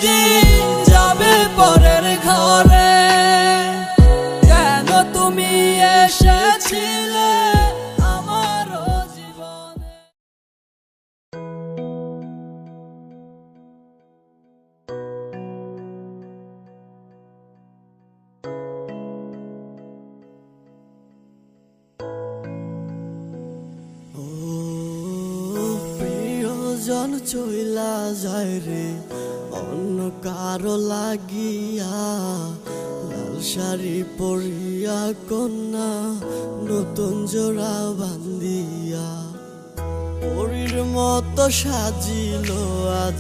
যদি যাবে পরের ঘরে, কেন তুমি এসেছিলে আমার জীবনে। ও প্রিয়জন চইলা যায় রে অন্য কারো লাগিয়া, লাল শাড়ি পরিয়া কন্যা নতুন জোড়া বান্ধিয়া, পরীর মতো সাজিল আজ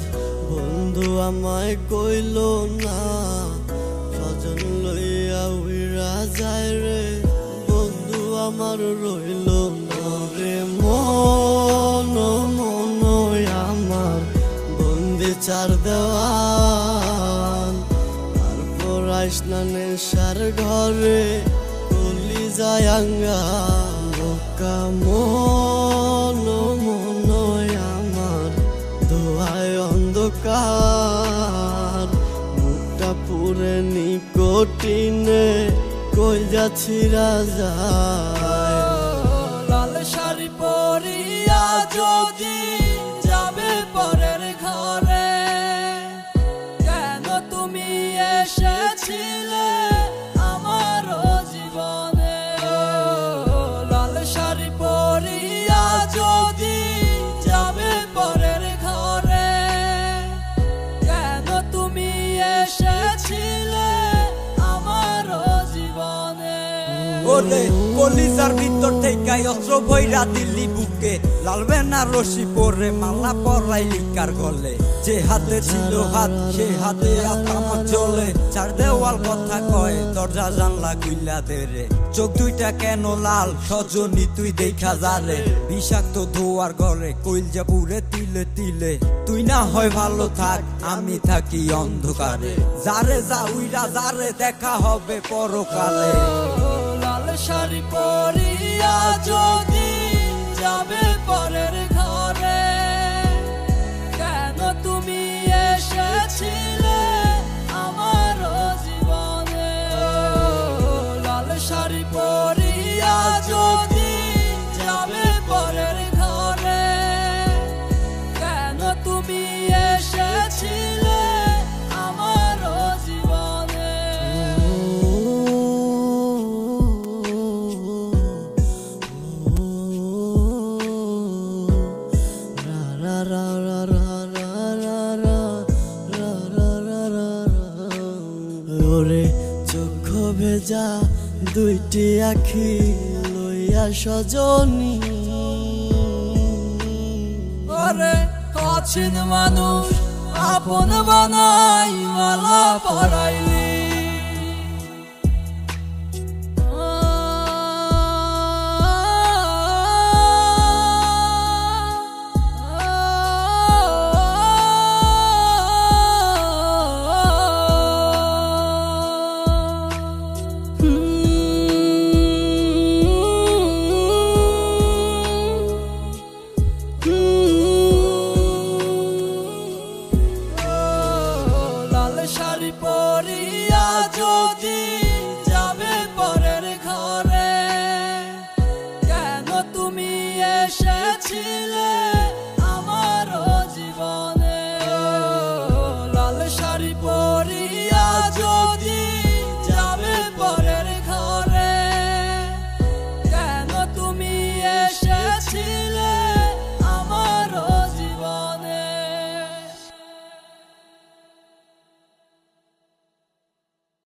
বন্ধু আমায় কইল না, স্বজন লইয়া উইরা যায় রে বন্ধু আমার রইল না রে। মন মন আমার বন্দি চার দেওয়ান, তারপর আইসনা নেশার ঘরে কলি যায় আঙ্গা বোকা। মন মন আমার দোয়ায় অন্ধকার, মুখটা পুরে নিকটিনে কই যাচ্ছি রাজা। লাল শাড়ি পরিয়া যদি যাবে পরের ঘরে, কেন তুমি এসেছিলে আমার জীবনে। লাল শাড়ি পরিয়া যদি যাবে পরের ঘরে, কেন তুমি এসেছিলে আমার জীবনে। ওরে কলিজার ভিতর থেকে অস্ত্র ভৈরা দিল্লি বুকে, লাল বেনারসি পরে মালা পরাই লিকার গলে, যে হাতে ছিল হাত সে হাতে আমার চলে, চার দেওয়াল কথা কয় দরজা জানলা গুইলা দেরে, চোখ দুইটা কেন লাল সজনী তুই দেখা যারে, বিষাক্ত ধোয়ার ঘরে কইলজা পুরে তিলে তিলে, তুই না হয় ভালো থাক আমি থাকি অন্ধকারে, যারে যা উইরা যারে দেখা হবে পরকালে। লাল শাড়ি পরিয়া যদি যাবে পরের ঘরে, কেন তুমি এসেছিলে আমার জীবনে। লাল শাড়ি পরিয়া যদি যাবে পরের ঘরে, কেন তুমি এসেছিলে আমার জীবনে। ওরে চোখ ভেজা দুইটি আখি লইয়া সজনী, ওরে অচিন মানুষ আপন বানাই মালা পরাইলি, শাড়ি পরিয়া যদি যাবে পরের ঘরে, কেন তুমি এসেছিলে আমার জীবনে। লাল শাড়ি পরিয়া